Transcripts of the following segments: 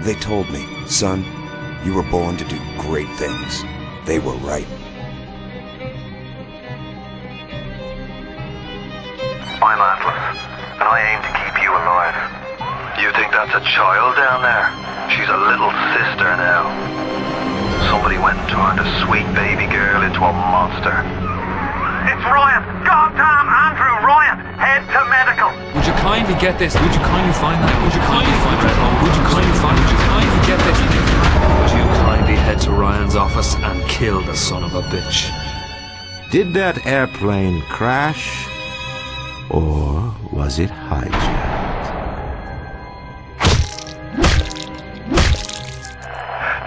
They told me, son, you were born to do great things. They were right. I'm Atlas, and I aim to keep you alive. You think that's a child down there? She's a little sister now. Somebody went and turned a sweet baby girl into a monster. It's Ryan! Goddamn Andrew Ryan! Head to medical! Would you kindly get this? Would you kindly find that? Would you kindly find Red Home? Would you kindly find? Would you kindly get this? Would you kindly head to Ryan's office and kill the son of a bitch? Did that airplane crash? Or was it hijacked?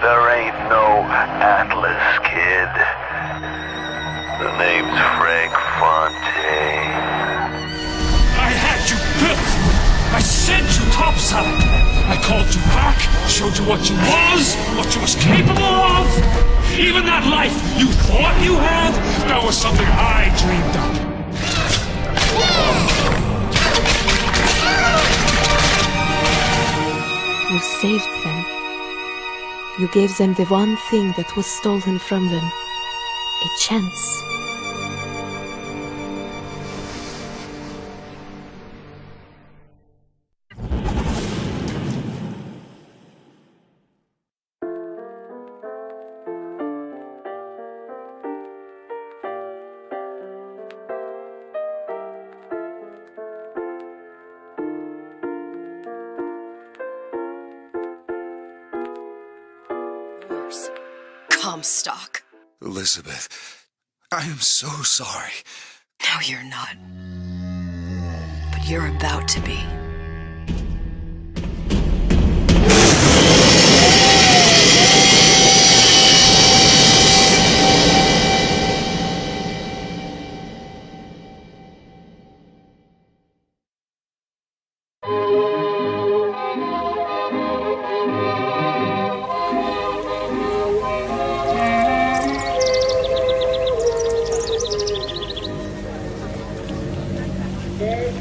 There ain't no Atlas, kid. The name's Frank Fontaine. I had you built! I sent you topside! I called you back, showed you what you was capable of! Even that life you thought you had, that was something I dreamed up. You saved them. You gave them the one thing that was stolen from them. A chance. Comstock. Elizabeth, I am so sorry. No, you're not. But you're about to be.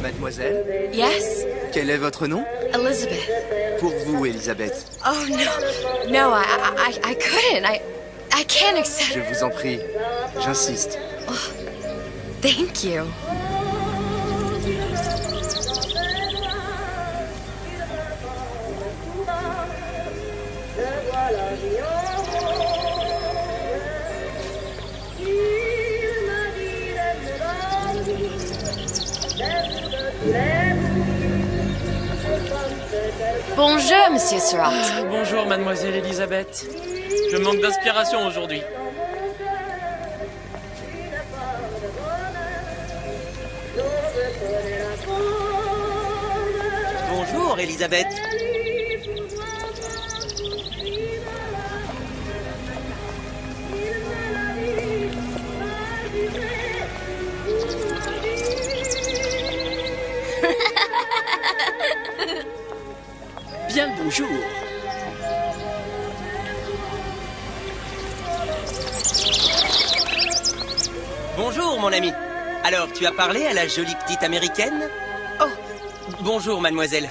Mademoiselle? Yes? Quel est votre nom? Elizabeth. Pour vous, Elisabeth. Oh, no. No, I couldn't. I can't accept... Je vous en prie. J'insiste. Oh, thank you. Bonjour, Monsieur Surratt. Bonjour, Mademoiselle Elisabeth. Je manque d'inspiration aujourd'hui. Bonjour, Elisabeth. Bien le bonjour. Bonjour, mon ami. Alors, tu as parlé à la jolie petite américaine? Oh, bonjour, mademoiselle.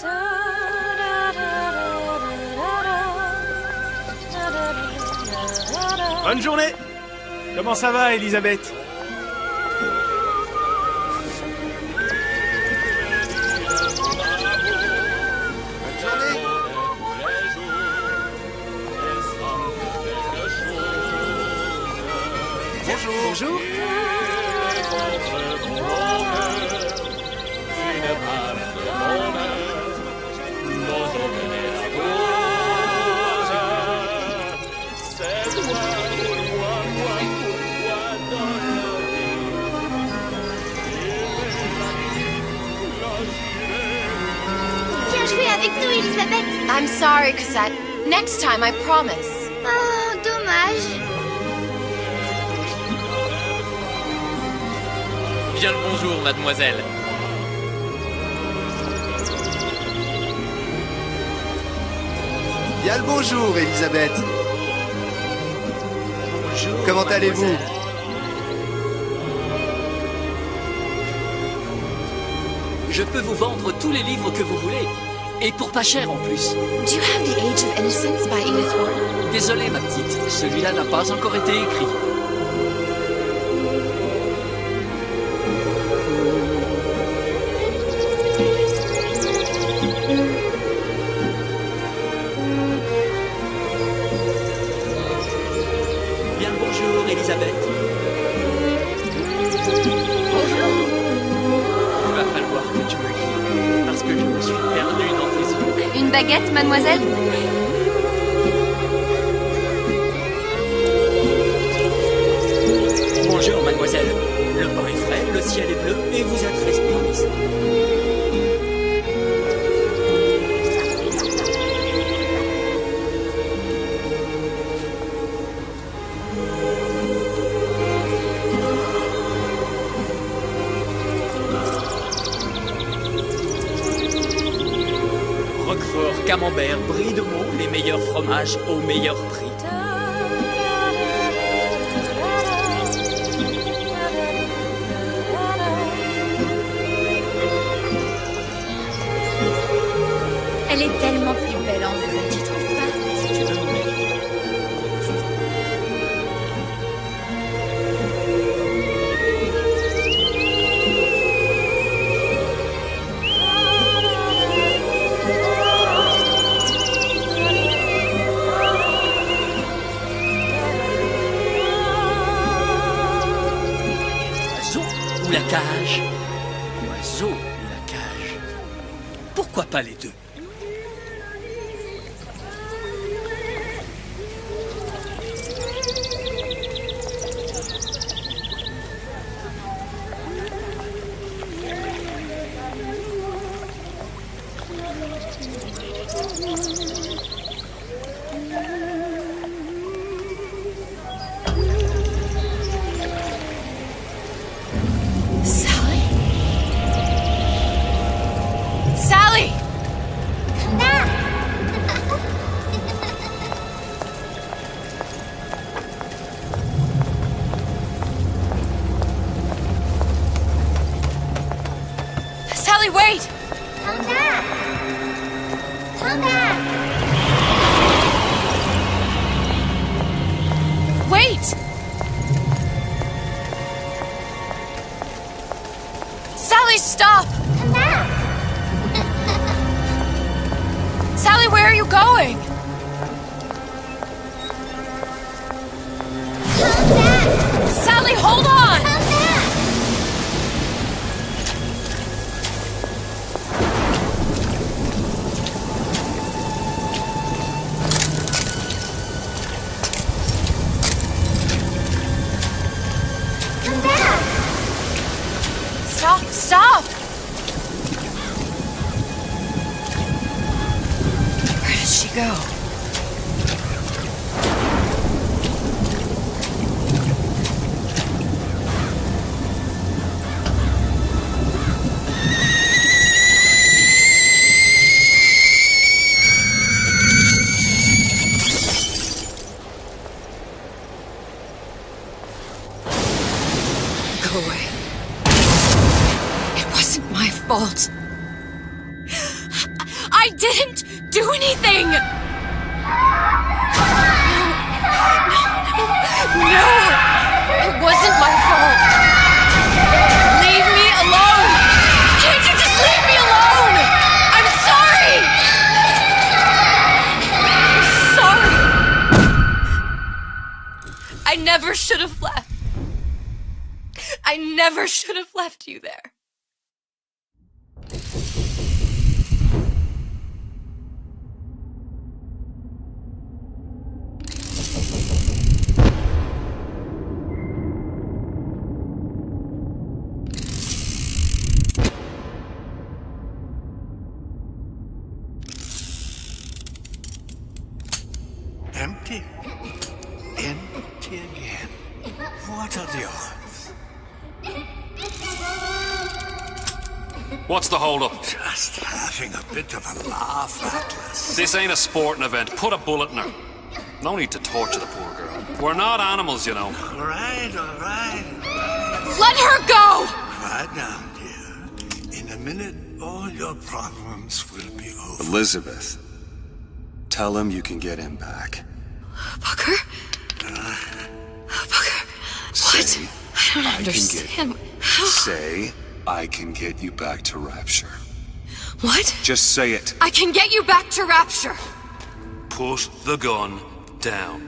Bonne journée. Comment ça va, Elisabeth? Bonjour. Viens jouer avec nous, Elisabeth. I'm sorry, Cosette. Next time, I promise. Oh, dommage. Bien le bonjour, mademoiselle. Bien le bonjour, Elisabeth. Bonjour. Comment allez-vous? Je peux vous vendre tous les livres que vous voulez. Et pour pas cher en plus. Do you have The Age of Innocence by Edith Wharton? Désolé ma petite, celui-là n'a pas encore été écrit. Bien le bonjour, Elisabeth. Bonjour. Il va falloir que tu me guides, parce que je me suis perdu dans tes yeux. Une baguette, mademoiselle? Bonjour, mademoiselle. Le pain est frais, le ciel est bleu, et vous êtes responsable. Roquefort, camembert, brie de Meaux, les meilleurs fromages au meilleur prix. Elle est tellement plus belle en vrai, tu trouves pas? Si tu veux mon avis. Oiseau ou la cage? Oiseau ou la cage? Pourquoi pas les deux? Sally? Sally! Sally, wait! Come back! Come back! Wait! Sally, stop! Come back! Sally, where are you going? Come back! Sally, hold on! Come back! Come back! Stop! Stop! Where did she go? Go away. It wasn't my fault. I didn't do anything! No! It wasn't my fault! Leave me alone! Can't you just leave me alone? I'm sorry! I'm sorry! I never should have left. I never should have left you there. Empty? Empty again. What are the odds? What's the hold-up? Just having a bit of a laugh, Atlas. This ain't a sporting event. Put a bullet in her. No need to torture the poor girl. We're not animals, you know. All right. Let her go! Quiet down, dear. In a minute, all your problems will be over. Elizabeth, tell him you can get him back. Booker? Booker, what? I don't understand. Say, I can get you back to Rapture. What? Just say it. I can get you back to Rapture! Put the gun down.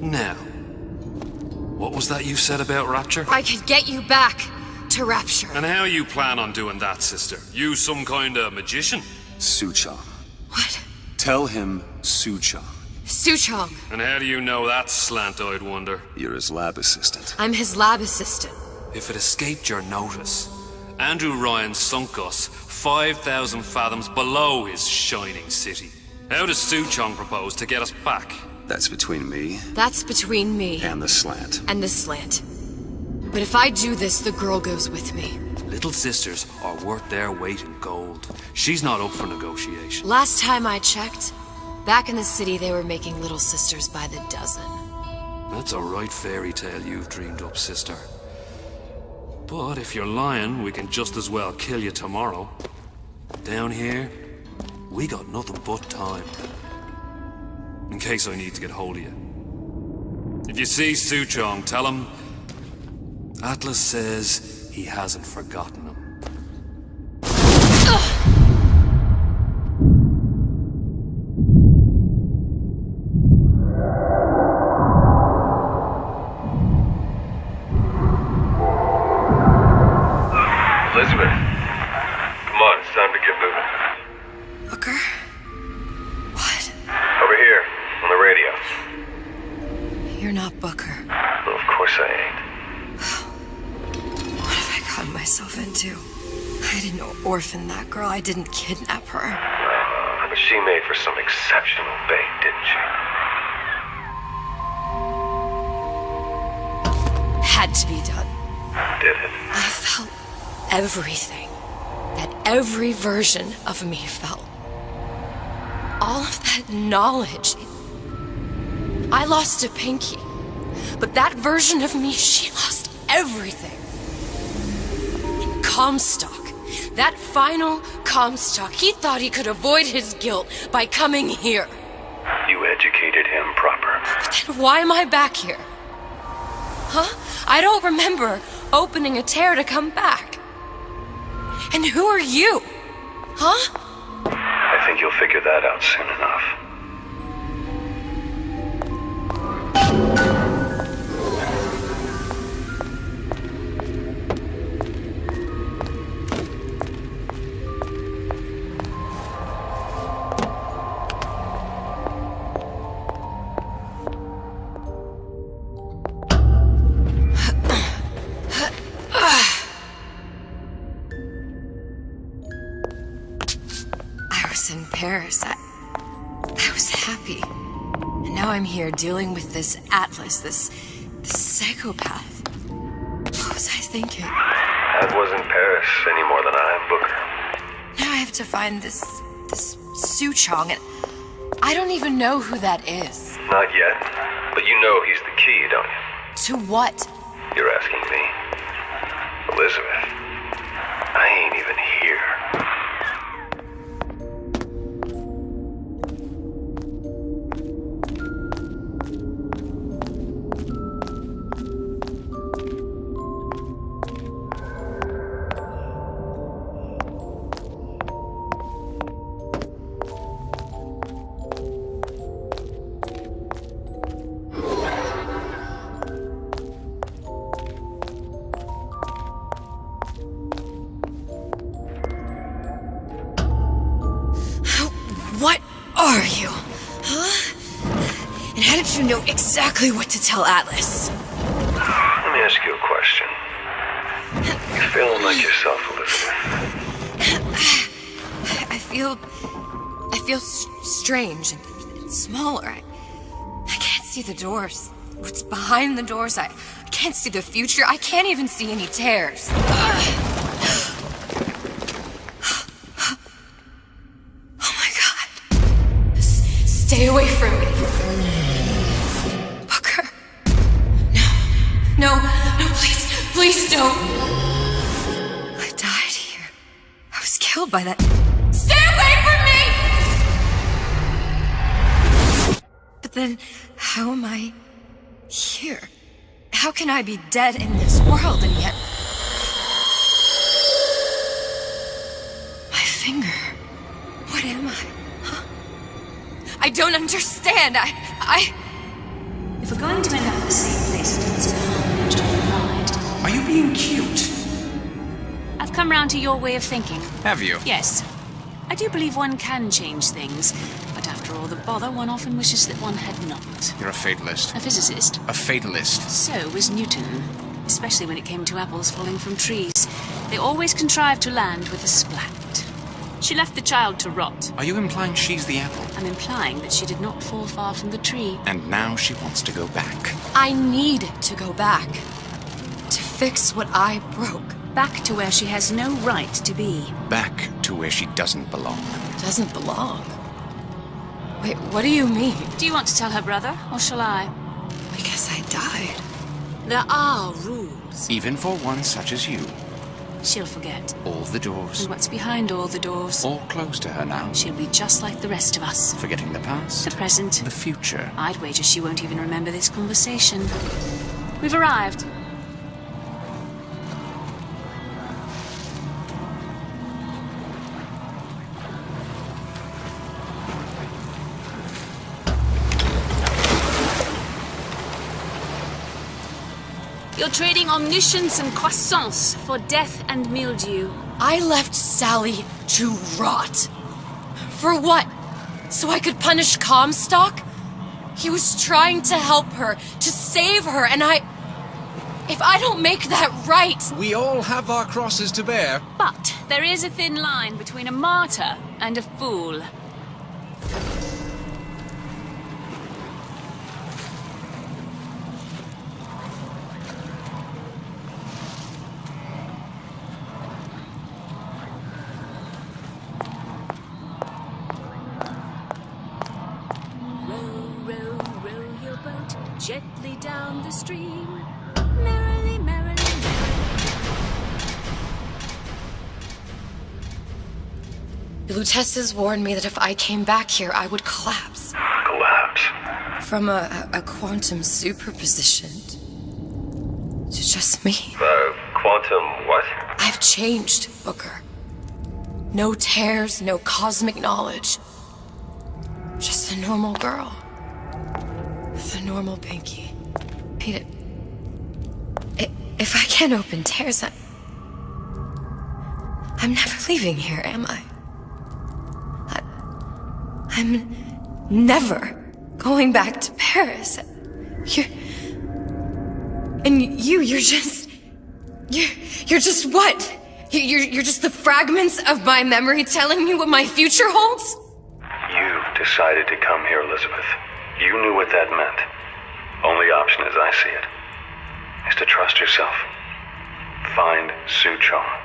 Now, what was that you said about Rapture? I can get you back to Rapture. And how you plan on doing that, sister? You some kind of magician? Suchong. What? Tell him Suchong. Suchong. And how do you know that, slant-eyed wonder? You're his lab assistant. I'm his lab assistant. If it escaped your notice, Andrew Ryan sunk us 5,000 fathoms below his shining city. How does Suchong propose to get us back? That's between me. That's between me. And the slant. And the slant. But if I do this, the girl goes with me. Little sisters are worth their weight in gold. She's not up for negotiation. Last time I checked, back in the city they were making little sisters by the dozen. That's a right fairy tale you've dreamed up, sister. But if you're lying, we can just as well kill you tomorrow. Down here, we got nothing but time. In case I need to get hold of you. If you see Suchong, tell him Atlas says he hasn't forgotten him. Elizabeth, come on, it's time to get moving. Booker? What? Over here, on the radio. You're not Booker. Well, of course I ain't. What have I gotten myself into? I didn't orphan that girl. I didn't kidnap her. But she made for some exceptional bait, didn't she? Had to be done. Did it? I felt everything that every version of me felt. All of that knowledge. I lost a pinky, but that version of me, she lost everything. And Comstock, that final Comstock, he thought he could avoid his guilt by coming here. You educated him proper. But then why am I back here? Huh? I don't remember opening a tear to come back. And who are you? Huh? I think you'll figure that out soon enough. In Paris, I was happy. And now I'm here dealing with this Atlas, this psychopath. What was I thinking? That wasn't Paris any more than I am Booker. Now I have to find this Suchong, and I don't even know who that is. Not yet, but you know he's the key, don't you? To what? You're asking me. Elizabeth, I ain't even here. What are you? Huh? And how did you know exactly what to tell Atlas? Let me ask you a question. You feeling like yourself, Elizabeth? I feel strange and smaller. I can't see the doors. What's behind the doors? I can't see the future. I can't even see any tears. Stay away from me. Booker. No, please don't. I died here. I was killed by that. Stay away from me! But then, how am I here? How can I be dead in this world and yet... My finger. What am I? Huh? I don't understand. If we're going to end up at the same place, it means to enjoy the ride. Are you being cute? I've come round to your way of thinking. Have you? Yes. I do believe one can change things, but after all the bother, one often wishes that one had not. You're a fatalist. A physicist. A fatalist. So was Newton, especially when it came to apples falling from trees. They always contrived to land with a splat. She left the child to rot. Are you implying she's the apple? I'm implying that she did not fall far from the tree. And now she wants to go back. I need to go back. To fix what I broke. Back to where she has no right to be. Back to where she doesn't belong. Doesn't belong? Wait, what do you mean? Do you want to tell her brother, or shall I? I guess I died. There are rules. Even for one such as you. She'll forget. All the doors. And what's behind all the doors? All closed to her now. She'll be just like the rest of us. Forgetting the past. The present. The future. I'd wager she won't even remember this conversation. We've arrived. You're trading omniscience and croissance for death and mildew. I left Sally to rot. For what? So I could punish Comstock? He was trying to help her, to save her, and if I don't make that right... We all have our crosses to bear. But there is a thin line between a martyr and a fool. Gently down the stream, merrily, merrily, The Luteces warned me that if I came back here, I would collapse. Collapse? From a quantum superposition to just me. Quantum what? I've changed, Booker. No tears, no cosmic knowledge. Just a normal girl. With a normal pinky. If I can't open tears, I'm never leaving here, am I? I'm never going back to Paris. You're just what? You're just the fragments of my memory telling me what my future holds? You decided to come here, Elizabeth. You knew what that meant. Only option, as I see it, is to trust yourself. Find Suchong.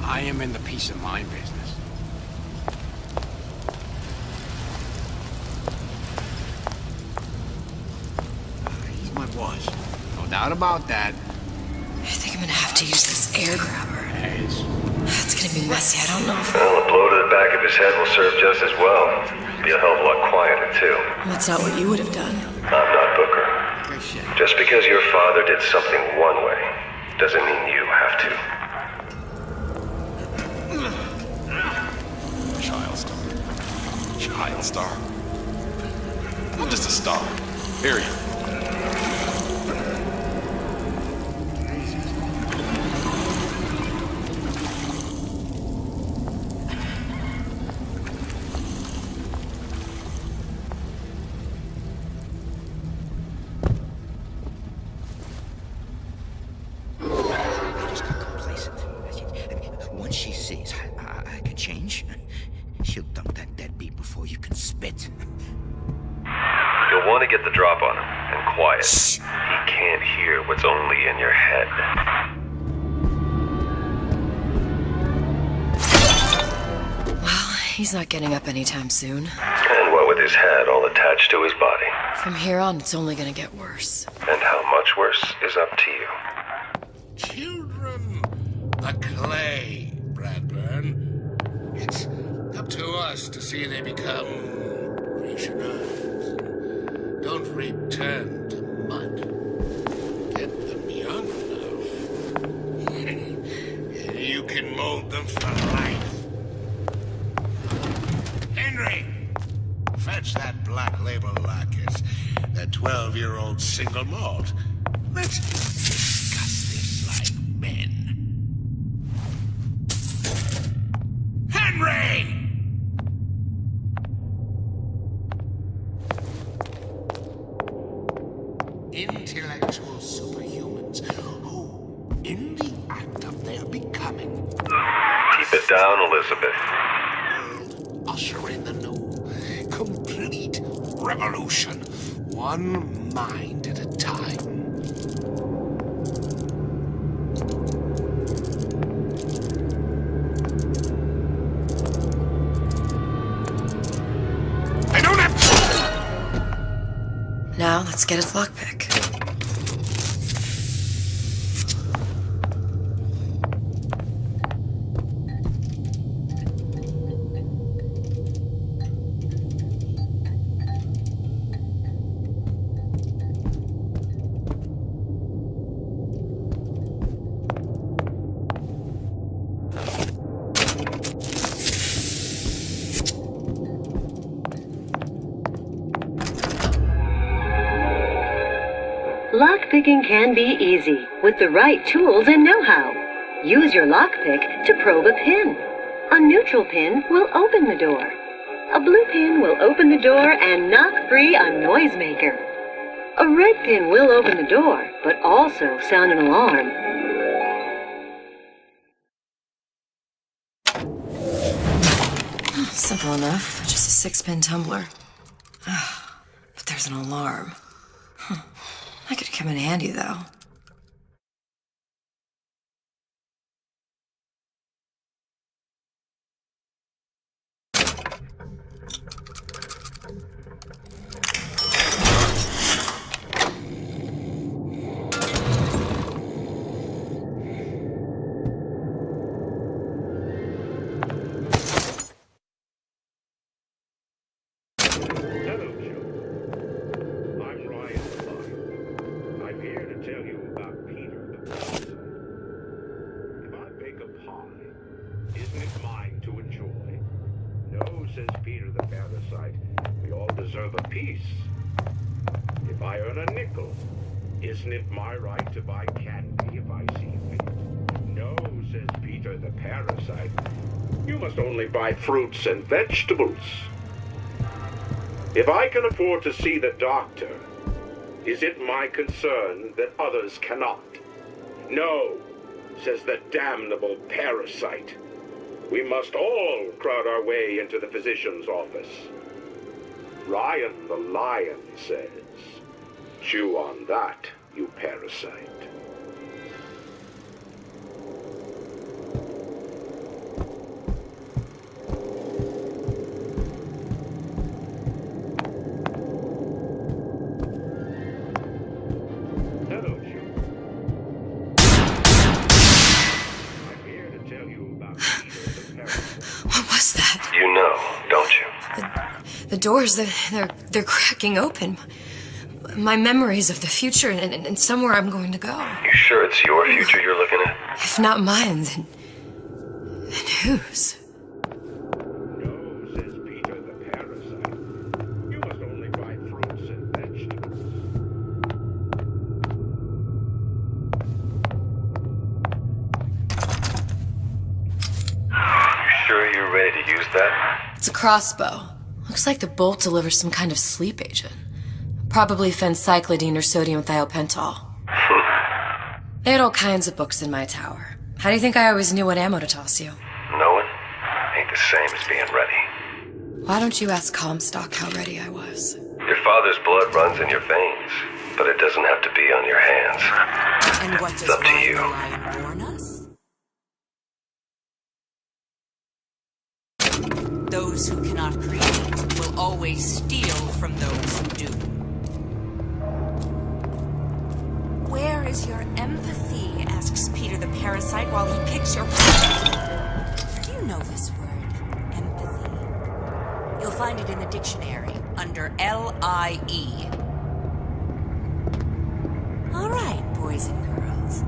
I am in the peace of mind business. He's my boss. No doubt about that. I think I'm gonna have to use this air grabber. It's gonna be messy, I don't know if... Well, a blow to the back of his head will serve just as well. Be a hell of a lot quieter, too. That's not what you would have done. I'm not Booker. Just because your father did something one way, doesn't mean you have to. Child star. I'm just a star. Period. what's only in your head. Well, he's not getting up anytime soon. And what with his head all attached to his body. From here on, it's only gonna get worse. And how much worse is up to you. Children, the clay, Bradburn. It's up to us to see they become rationalized. Don't return to mud. Get them young enough. You can mold them for life. Henry, fetch that black label lacquers. That 12-year-old single malt. Let's discuss this like men. Henry! Intellectual superhumans who, in the act of their becoming... Keep it down, Elizabeth. Usher in the new, complete revolution. One mind at a time. I don't have... Now, let's get his lockpick. Lockpicking can be easy with the right tools and know-how. Use your lockpick to probe a pin. A neutral pin will open the door. A blue pin will open the door and knock free a noisemaker. A red pin will open the door, but also sound an alarm. Simple enough. Just a 6-pin tumbler. But there's an alarm. That could come in handy, though. Says Peter the parasite, we all deserve a piece. If I earn a nickel, isn't it my right to buy candy if I see fit? No, says Peter the parasite, you must only buy fruits and vegetables. If I can afford to see the doctor, is it my concern that others cannot? No, says the damnable parasite. We must all crowd our way into the physician's office. Ryan the lion says, chew on that, you parasite. Hello, Chew. I'm here to tell you about What was that? You know, don't you? The doors, they're cracking open. My memories of the future and somewhere I'm going to go. You sure it's your future you're looking at? If not mine, then whose? No, says Peter the parasite. You must only buy fruits and vegetables. You sure you're ready to use that? It's a crossbow. Looks like the bolt delivers some kind of sleep agent. Probably phencyclidine or sodium thiopental. They had all kinds of books in my tower. How do you think I always knew what ammo to toss you? Knowing ain't the same as being ready. Why don't you ask Comstock how ready I was? Your father's blood runs in your veins, but it doesn't have to be on your hands. And what It's does up to Ryan you. the Lion warn us? Those who cannot create will always steal from those who do. Where is your empathy? Asks Peter the parasite while he picks your... Do you know this word, empathy? You'll find it in the dictionary under L-I-E. All right, boys and girls.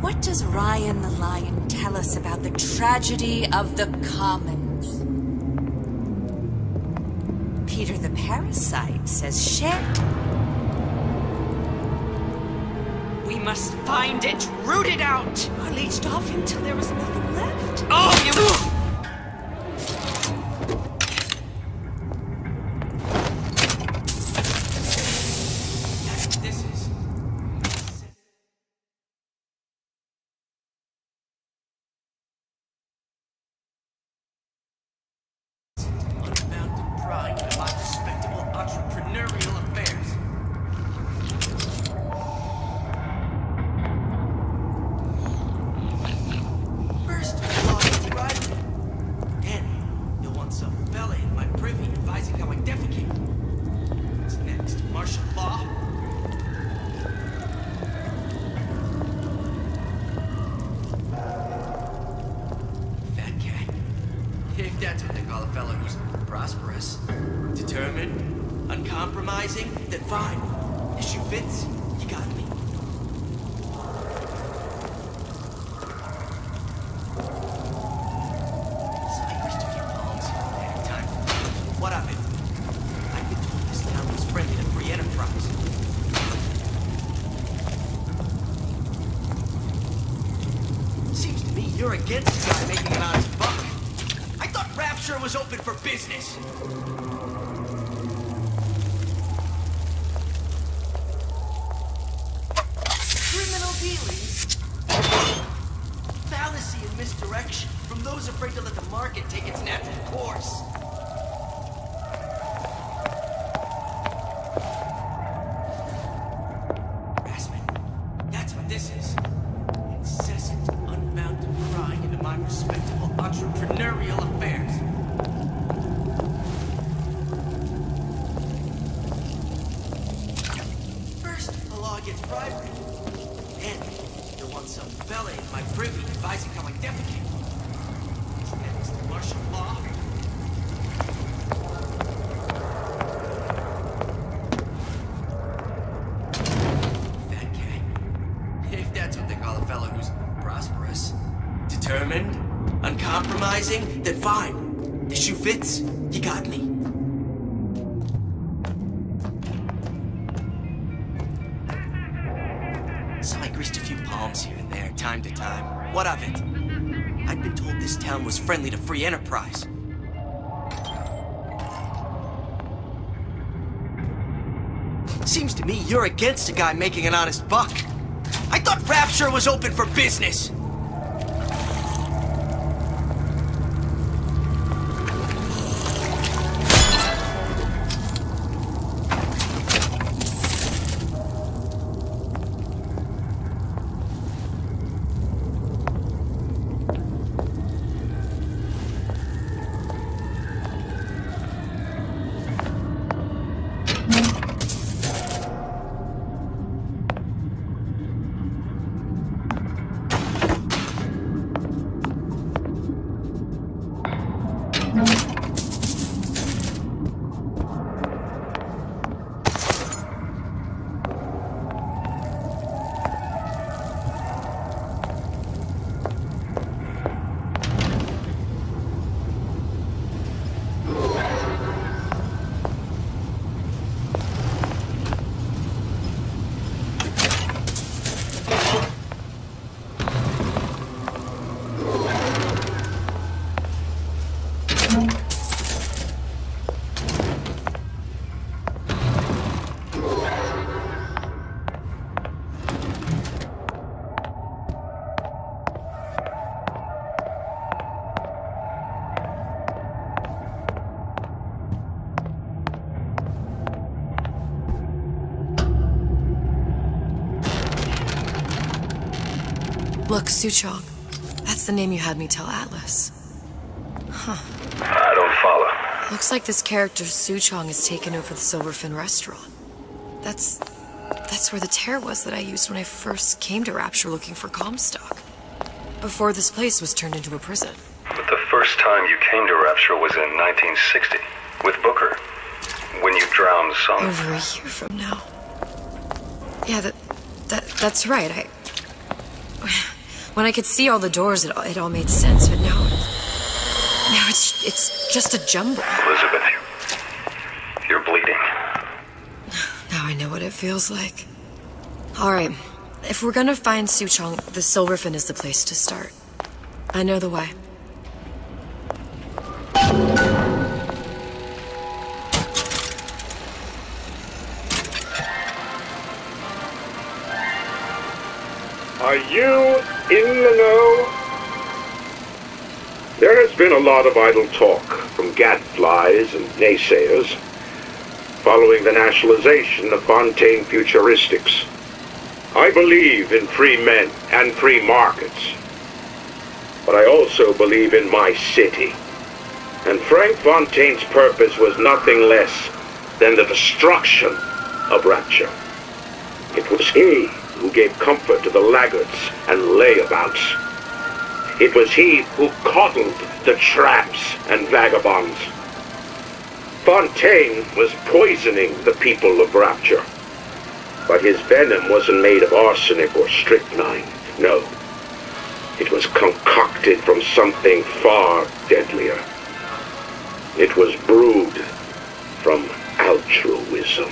What does Ryan the Lion tell us about the tragedy of the commons? Peter the parasite says We must find it, root it out! I leached off him till there was nothing left. Oh, you... This is... Unbounded pride in my respectable entrepreneurial affairs. First, law is right. Then, you'll want some fella in my privy advising how I defecate. What's next? Martial law? Fat cat. If that's what they call a fellow who's prosperous, determined, uncompromising, then fine. Issue fits, you got me. What of it? I've been told this town was friendly to free enterprise. Seems to me you're against the guy making an honest buck. I thought Rapture was open for business. Criminal dealings? Fallacy and misdirection from those afraid to let the market take its natural course. That's what this is. Incessant, unbounded prying into my respectable entrepreneurial affairs. First, the law gets bribery. Then, you'll want some fella in my privy advising how I defecate. What's next? Martial law? If that's what they call a fellow who's prosperous, determined, uncompromising, then fine. The shoe fits, you got me. So I greased a few palms here and there, time to time. What of it? I'd been told this town was friendly to free enterprise. Seems to me you're against a guy making an honest buck. I thought Rapture was open for business! Look, Suchong. That's the name you had me tell Atlas. Huh. I don't follow. Looks like this character Suchong has taken over the Silverfin restaurant. That's where the tear was that I used when I first came to Rapture looking for Comstock. Before this place was turned into a prison. But the first time you came to Rapture was in 1960, with Booker. When you drowned some... Over a year from now. Yeah, that's right. When I could see all the doors, it all made sense, but now it's just a jumble. Elizabeth, you're bleeding. Now I know what it feels like. Alright, if we're gonna find Suchong, the Silverfin is the place to start. I know the way. Are you in the know? There has been a lot of idle talk from gadflies and naysayers following the nationalization of Fontaine Futuristics. I believe in free men and free markets, but I also believe in my city. And Frank Fontaine's purpose was nothing less than the destruction of Rapture. It was he who gave comfort to the laggards and layabouts. It was he who coddled the tramps and vagabonds. Fontaine was poisoning the people of Rapture. But his venom wasn't made of arsenic or strychnine. No. It was concocted from something far deadlier. It was brewed from altruism.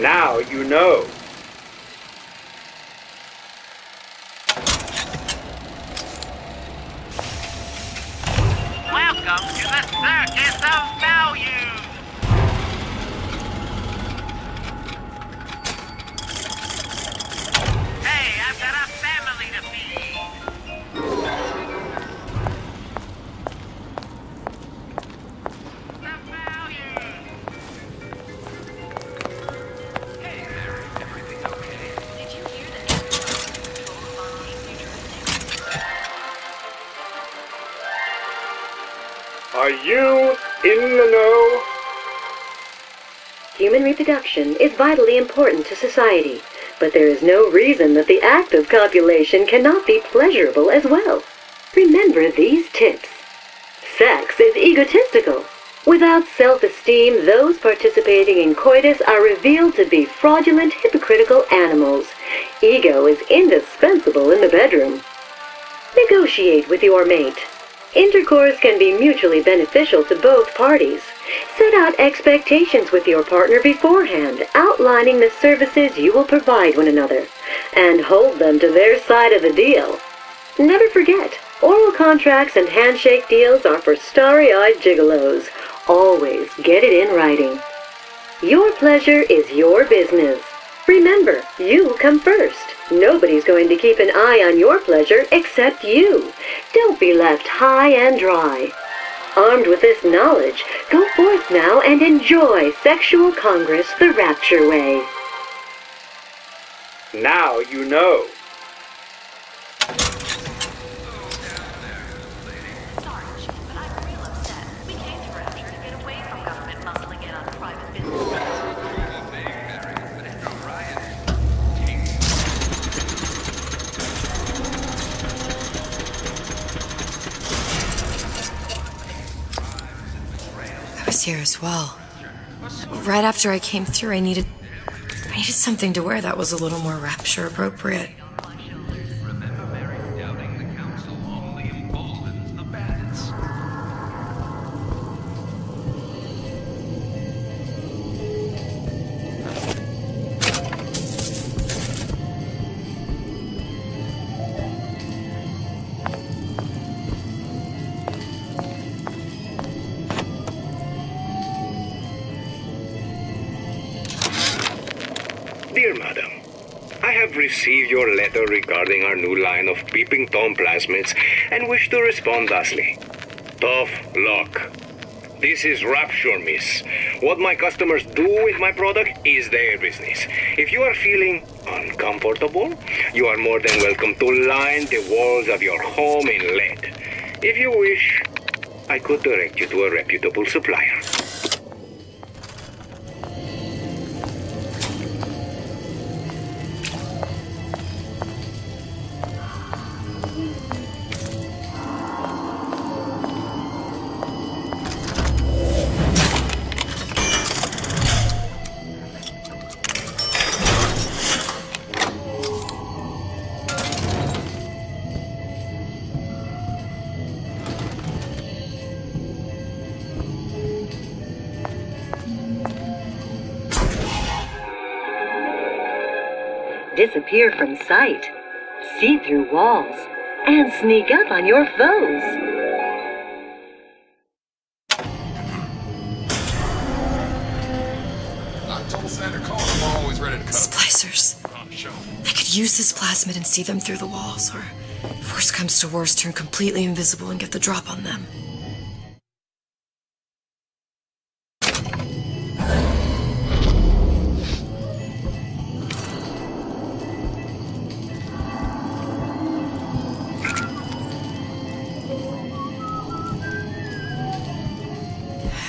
Now you know. Welcome to the Circus of Value! Hey, I've got a family to feed! The Value! Hey there, everything okay? Did you hear that Are you in the know? Human reproduction is vitally important to society, but there is no reason that the act of copulation cannot be pleasurable as well. Remember these tips. Sex is egotistical. Without self-esteem, those participating in coitus are revealed to be fraudulent, hypocritical animals. Ego is indispensable in the bedroom. Negotiate with your mate. Intercourse can be mutually beneficial to both parties. Set out expectations with your partner beforehand, outlining the services you will provide one another, and hold them to their side of the deal. Never forget, oral contracts and handshake deals are for starry-eyed gigolos. Always get it in writing. Your pleasure is your business. Remember, you come first. Nobody's going to keep an eye on your pleasure except you. Don't be left high and dry. Armed with this knowledge, go forth now and enjoy Sexual Congress the Rapture way. Now you know. Here as well. Right after I came through, I needed something to wear that was a little more Rapture appropriate. Dear Madam, I have received your letter regarding our new line of peeping Tom plasmids and wish to respond thusly. Tough luck. This is Rapture, miss. What my customers do with my product is their business. If you are feeling uncomfortable, you are more than welcome to line the walls of your home in lead. If you wish, I could direct you to a reputable supplier. Disappear from sight, see through walls, and sneak up on your foes. I told Santa Claus I'm always ready to cut. Splicers. I could use this plasmid and see them through the walls, or if worst comes to worst, turn completely invisible and get the drop on them.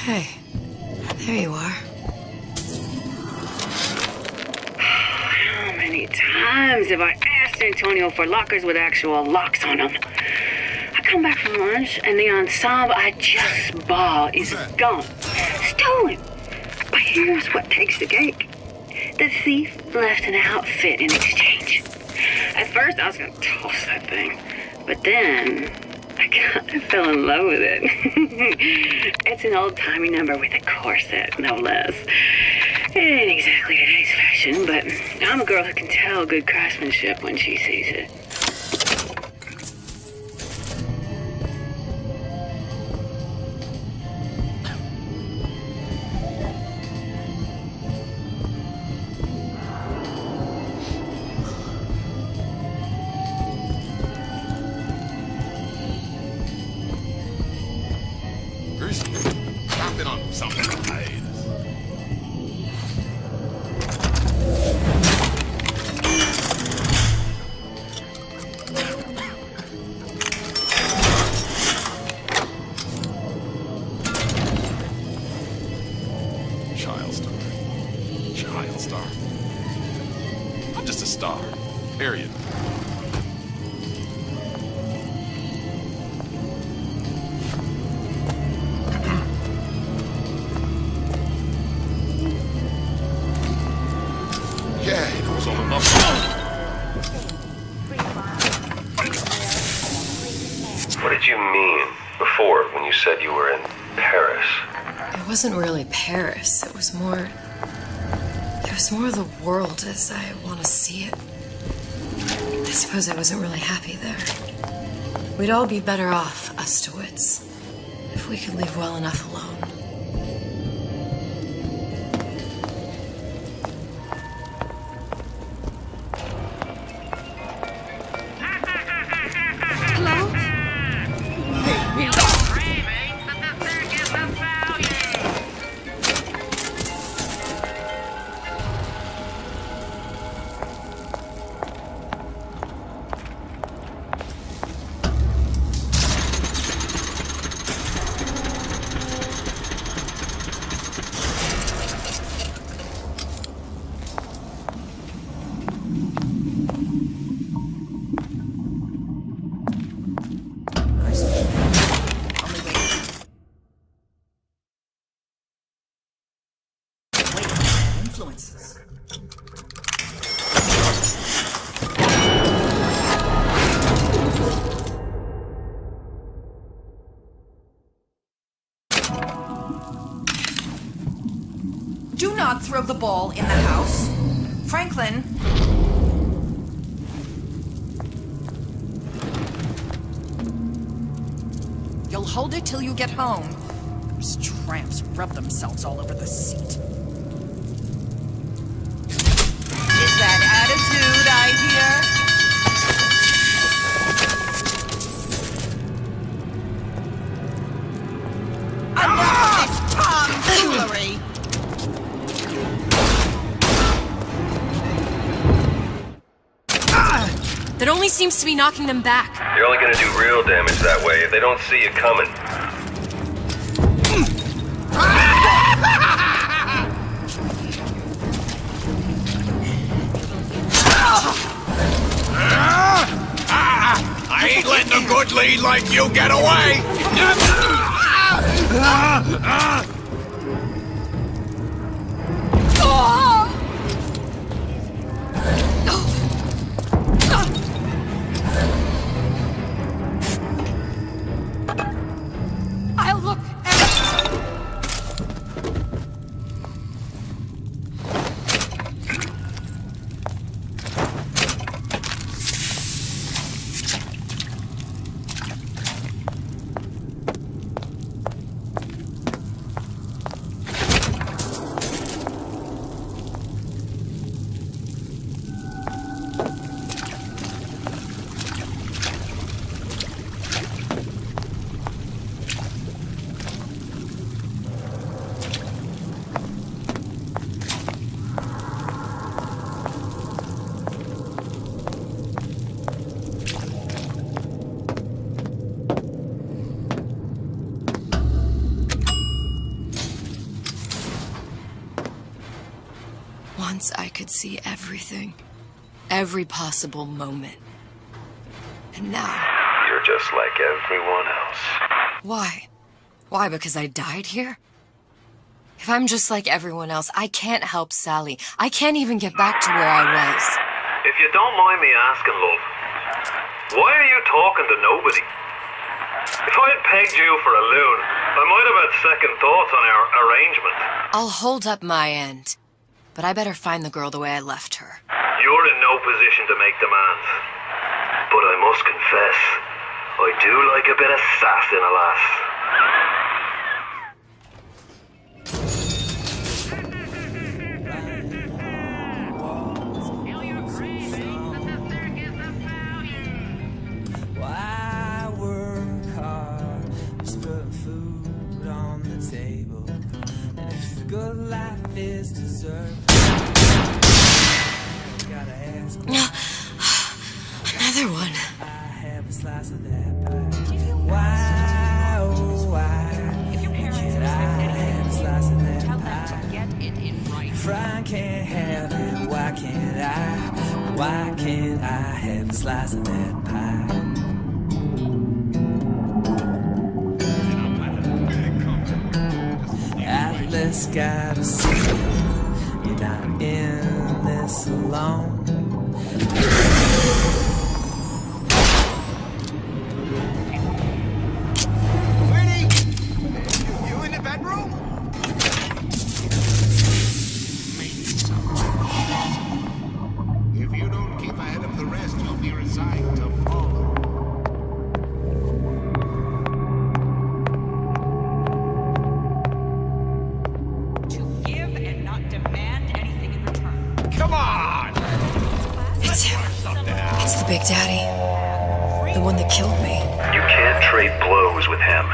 Hey, there you are. How many times have I asked Antonio for lockers with actual locks on them? I come back from lunch and the ensemble I just bought is gone. Stolen. But here's what takes the cake. The thief left an outfit in exchange. At first I was gonna toss that thing, but then I kind of fell in love with it. It's an old-timey number with a corset, no less. It ain't exactly today's fashion, but I'm a girl who can tell good craftsmanship when she sees it. I've been on something hiatus. Child star. I'm just a star. Period. What did you mean before when you said you were in Paris? It wasn't really Paris. It was more the world as I want to see it. I suppose I wasn't really happy there. We'd all be better off, us to wits, if we could leave well enough alone. Do not throw the ball in the house. Franklin. You'll hold it till you get home. Those tramps rub themselves all over the seat. Is that attitude I hear? Enough that only seems to be knocking them back. You're only gonna do real damage that way if they don't see you coming. I ain't letting a good lead like you get away! I'll look Once I could see everything. Every possible moment. And now... You're just like everyone else. Why? Why, because I died here? If I'm just like everyone else, I can't help Sally. I can't even get back to where I was. If you don't mind me asking, love, why are you talking to nobody? If I'd pegged you for a loon, I might have had second thoughts on our arrangement. I'll hold up my end. But I better find the girl the way I left her. You're in no position to make demands. But I must confess, I do like a bit of sass in a lass. Why work hard, just putting food on the table? And if the good life is deserved, gotta ask. Another one. I have a slice of that pie. Why, oh why? If your parents can't I have a slice of that pie? get it in writing. If I can't have it, why can't I? Why can't I have a slice of that pie? Atlas gotta see you're not in this alone. You in the bedroom? If you don't keep ahead of the rest, you'll be resigned to follow. To give and not demand anything in return. Come on! It's him. It's the Big Daddy. The one that killed me. You can't trade blows with him.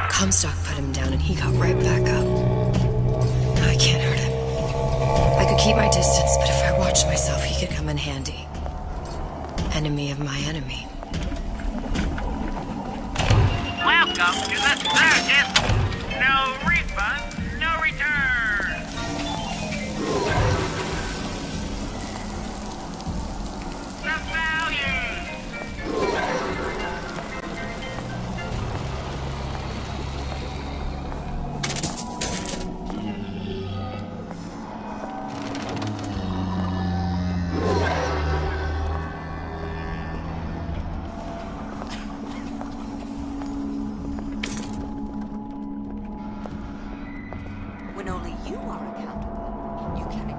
Comstock put him down and he got right back up. Now I can't hurt him. I could keep my distance, but if I watched myself, he could come in handy. Enemy of my enemy. Welcome to the circus. No refund, no return. The values. When only you are accountable, you can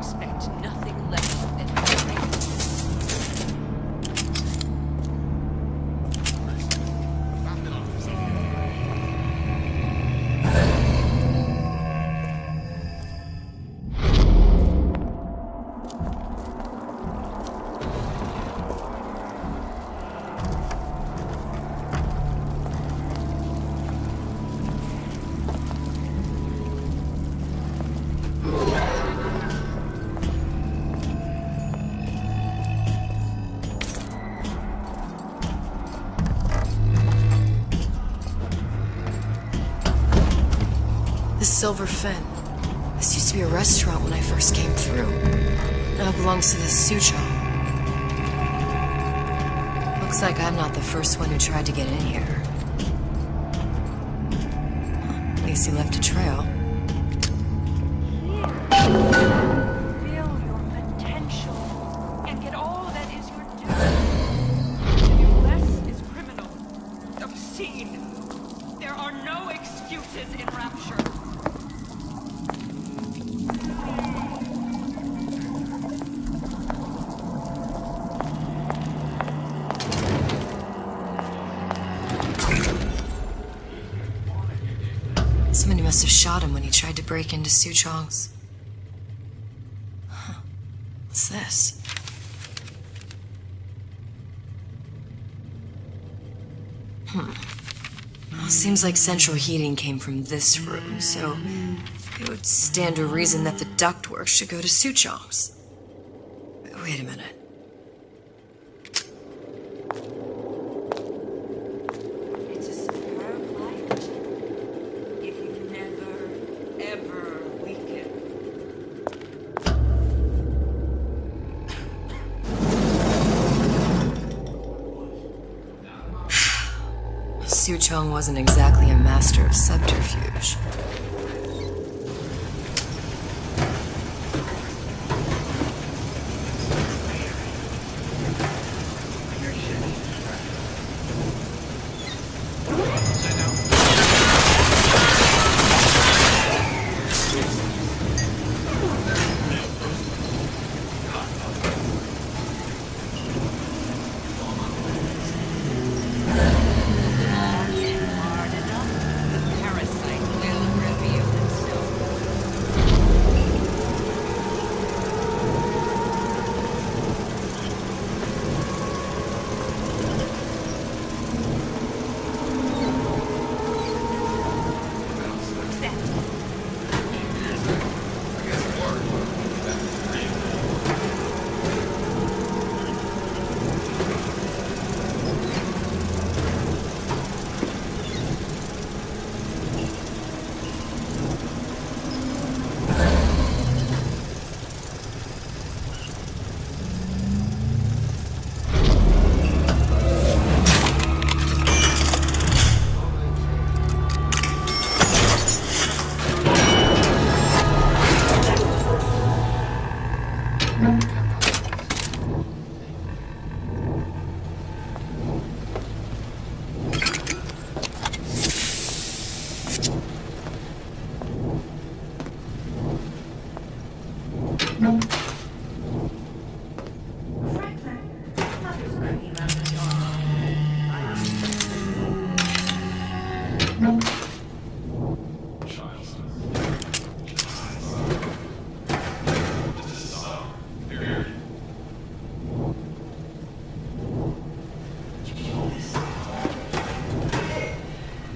Silver Fin. This used to be a restaurant when I first came through. Now it belongs to the Suchong. Looks like I'm not the first one who tried to get in here. At least he left a trail. Feel your potential and get all that is your due. To do less is criminal, obscene. There are no excuses in Rapture. Somebody must have shot him when he tried to break into Suchong's. Huh. What's this? Well, seems like central heating came from this room, so it would stand to reason that the ductwork should go to Suchong's. Wait a minute. It's a superb light. If you never, ever weaken. Suchong wasn't exactly a master of subterfuge.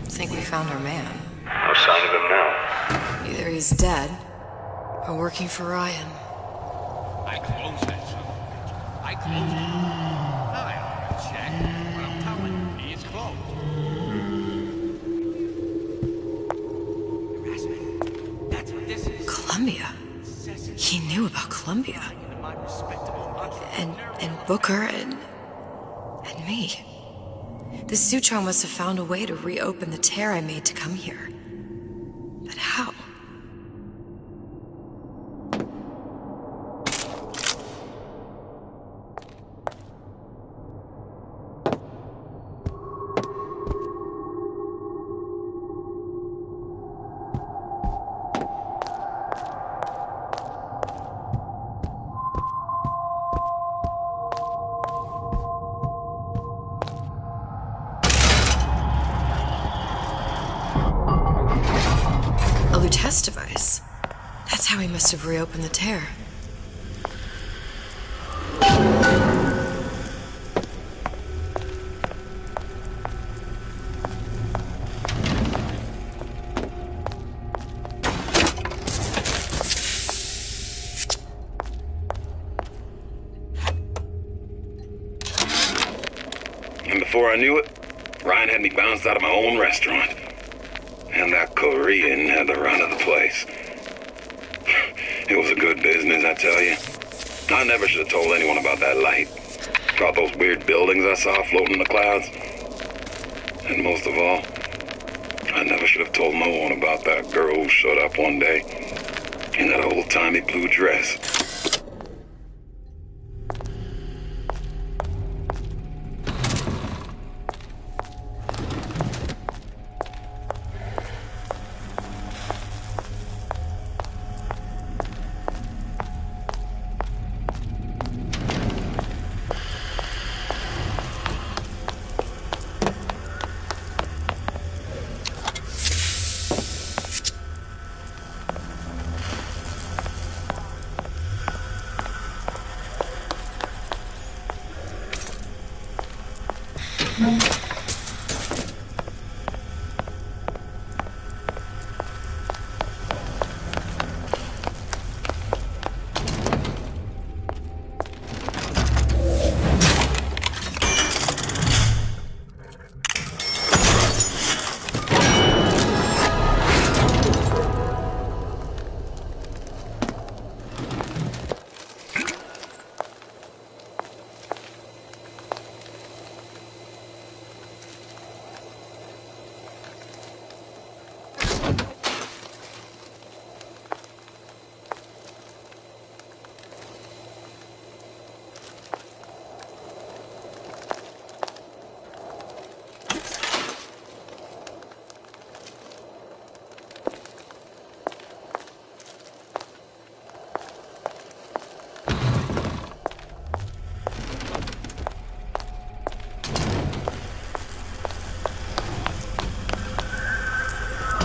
Think we found our man. No sign of him now. Either he's dead, or working for Ryan. I closed that son of a bitch. I closed it. I ought to check, but I'm telling you, he's closed. That's what this is. Columbia? He knew about Columbia. And Booker and me. This Suchong must have found a way to reopen the tear I made to come here. But how? A Lutece device. That's how he must have reopened the tear. And before I knew it, Ryan had me bounced out of my own restaurant. And that Korean had the run of the place. It was a good business, I tell you. I never should have told anyone about that light. About those weird buildings I saw floating in the clouds. And most of all, I never should have told no one about that girl who showed up one day in that old-timey blue dress.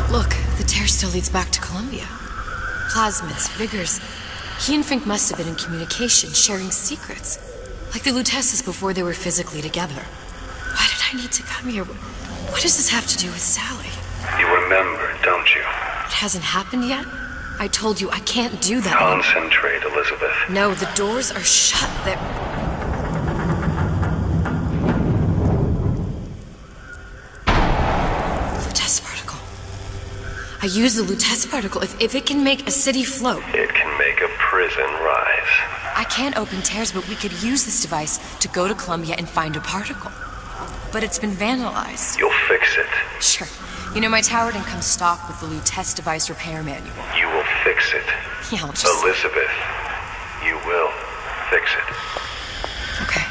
Look, the tear still leads back to Columbia. Plasmids, Vigors. He and Fink must have been in communication, sharing secrets. Like the Luteces before they were physically together. Why did I need to come here? What does this have to do with Sally? You remember, don't you? It hasn't happened yet? I told you I can't do that. Concentrate, Elizabeth. No, the doors are shut. They're... Lutece particle. I use the Lutece particle. If it can make a city float. It can make a prison rise. I can't open tears, but we could use this device to go to Columbia and find a particle. But it's been vandalized. You'll fix it. Sure. You know, my tower didn't come stock with the Lutece device repair manual. You will fix it. Yeah, I'll just... Elizabeth, you will fix it. Okay.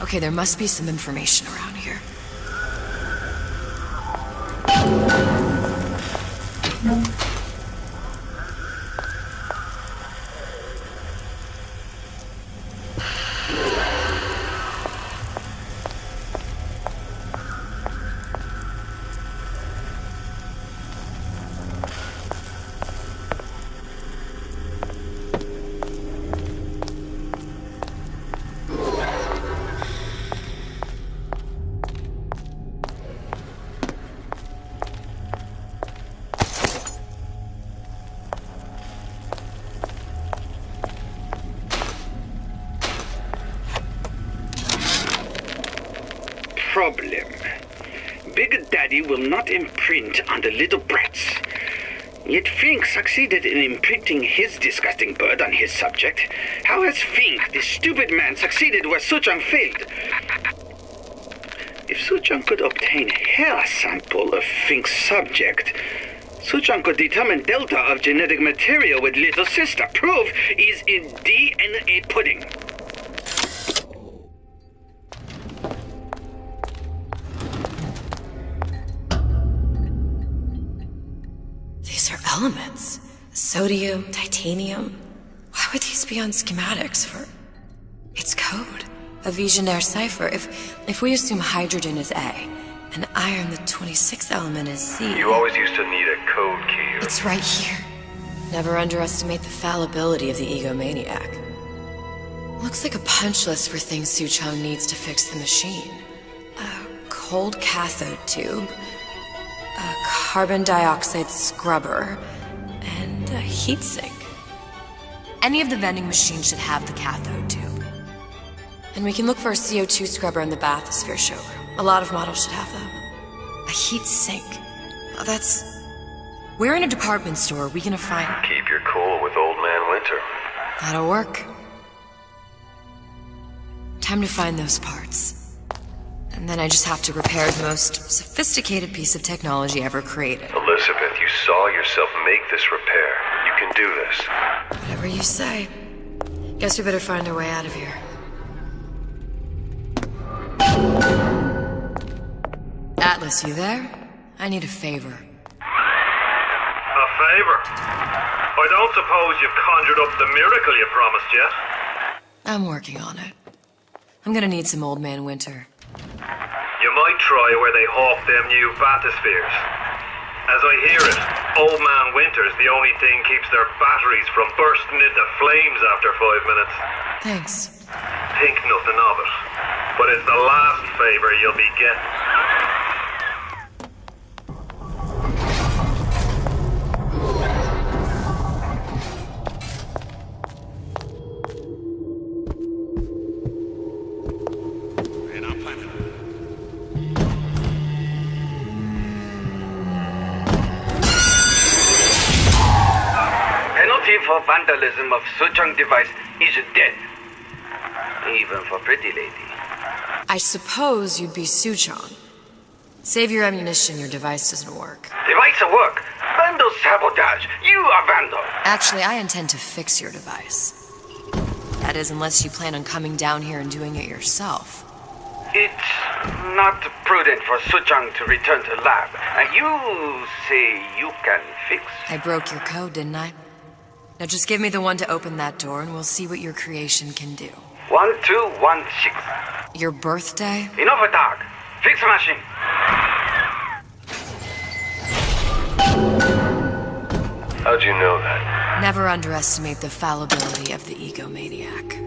Okay, there must be some information around here. Problem. Big Daddy will not imprint on the little brats. Yet Fink succeeded in imprinting his disgusting bird on his subject. How has Fink, this stupid man, succeeded where Suchong failed? If Suchong could obtain hair sample of Fink's subject, Suchong could determine delta of genetic material with little sister. Proof is in DNA pudding. These are elements. Sodium, titanium. Why would these be on schematics for... It's code. A Visionaire cipher. If we assume hydrogen is A, and iron, the 26th element, is C... You always used to need a code key. It's right here. Never underestimate the fallibility of the egomaniac. Looks like a punch list for things Suchong needs to fix the machine. A cold cathode tube, a carbon dioxide scrubber, and a heatsink. Any of the vending machines should have the cathode tube. And we can look for a CO2 scrubber in the bathysphere showroom. A lot of models should have them. A heat sink. Oh, that's Where in a department store are we gonna find... Keep your cool with Old Man Winter. That'll work. Time to find those parts. And then I just have to repair the most sophisticated piece of technology ever created. Elizabeth, you saw yourself make this repair. You can do this. Whatever you say. Guess we better find our way out of here. Atlas, you there? I need a favor. A favor? I don't suppose you've conjured up the miracle you promised yet? I'm working on it. I'm gonna need some Old Man Winter. You might try where they hawk them new bathyspheres. As I hear it, Old Man Winter's the only thing keeps their batteries from bursting into flames after 5 minutes. Thanks. Think nothing of it. But it's the last favor you'll be getting. For vandalism of Suchong device is death. Even for pretty lady. I suppose you'd be Suchong. Save your ammunition, your device doesn't work. Device will work. Vandal sabotage. You are vandal. Actually, I intend to fix your device. That is, unless you plan on coming down here and doing it yourself. It's not prudent for Suchong to return to lab. And you say you can fix? I broke your code, didn't I? Now just give me the one to open that door and we'll see what your creation can do. 1216. Your birthday? Enough talk. Fix the machine. How'd you know that? Never underestimate the fallibility of the egomaniac.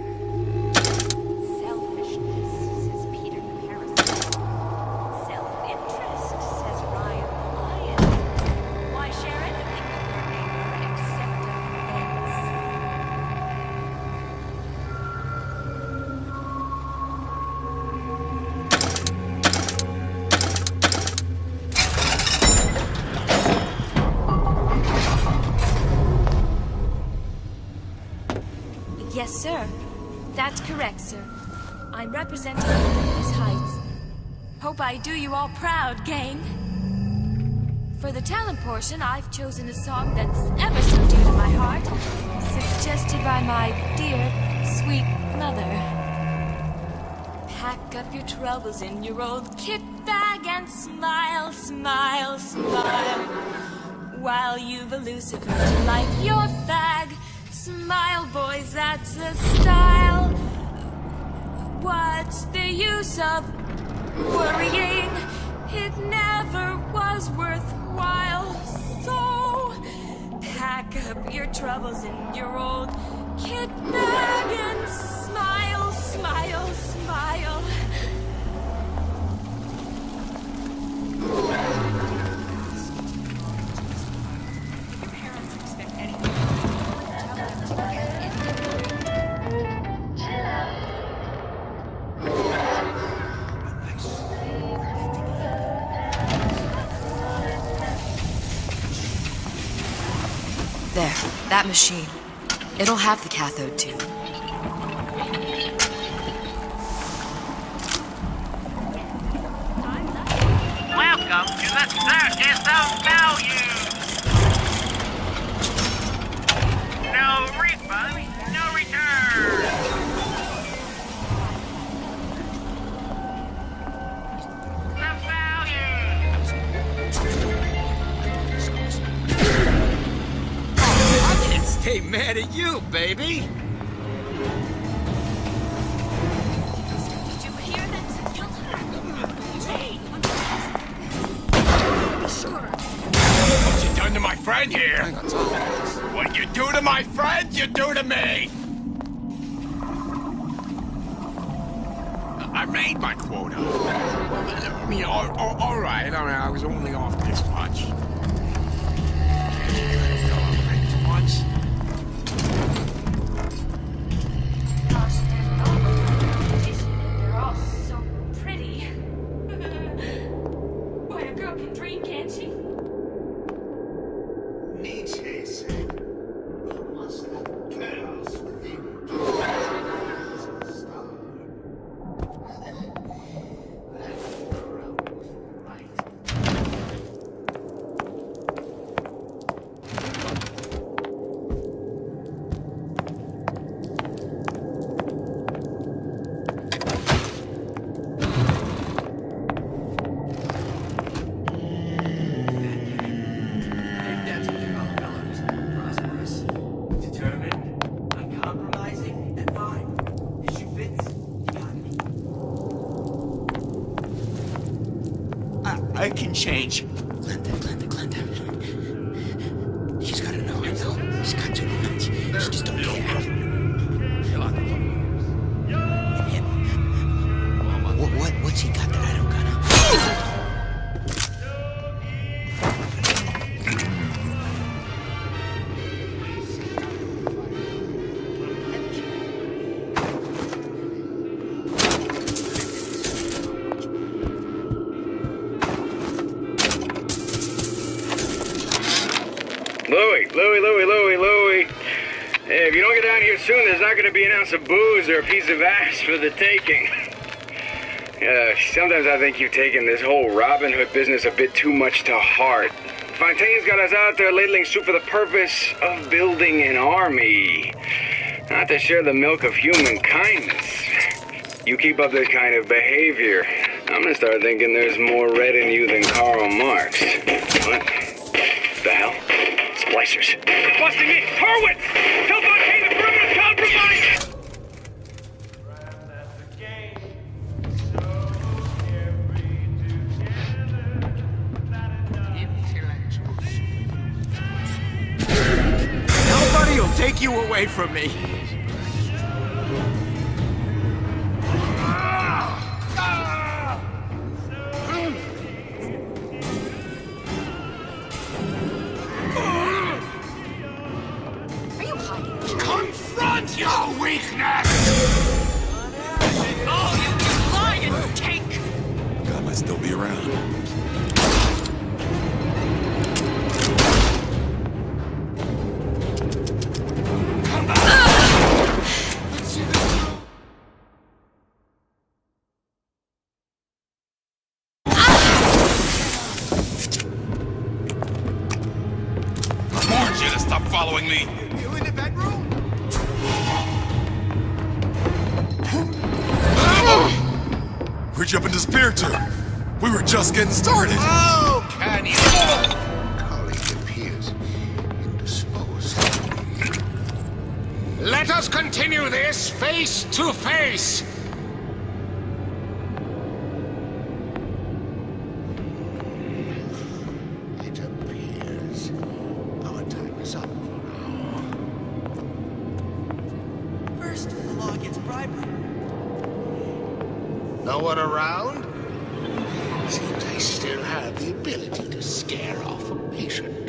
Yes, sir. That's correct, sir. I'm representing Olympus Heights. Hope I do you all proud, gang. For the talent portion, I've chosen a song that's ever so dear to my heart, suggested by my dear, sweet mother. Pack up your troubles in your old kit bag and smile, smile, smile. While you've a Lucifer to light your fag. Smile, boys, that's the style. What's the use of worrying? It never was worthwhile. So pack up your troubles in your old kit bag and smile, smile, smile. Your parents expect anything. There, that machine. It'll have the cathode tube. Welcome to the circus of value. No refund, no return. The value. I can't stay mad at you, baby. Did you hear that? What you done to my friend here? What you do to my friend, you do to me. I made my quota. I mean, all right, I was only off this much. Once. They're all so pretty. Boy, a girl can dream, can't she? I can change. Glenda. She's gotta know, I know. She's got to know. She just don't care. What's he got that I don't got? Louie. Hey, if you don't get down here soon, there's not going to be an ounce of booze or a piece of ass for the taking. Sometimes I think you've taken this whole Robin Hood business a bit too much to heart. Fontaine's got us out there ladling soup for the purpose of building an army, not to share the milk of human kindness. You keep up this kind of behavior, I'm going to start thinking there's more red in you than Karl Marx. What the hell? Splicers. They're busting me! Horwitz! Tell Fontaine the perimeter's compromised! Nobody will take you away from me. Confront your weakness! Oh, you lion cake! God might still be around. Come back! Let's see this. I warned you to stop following me! You in the bedroom? Where'd you up and disappear to? We were just getting started. Oh, can you? Colleague appears indisposed. Let us continue this face to face. It appears our time is up for now. First, the law against bribery. No one around? Seems I still have the ability to scare off a patient.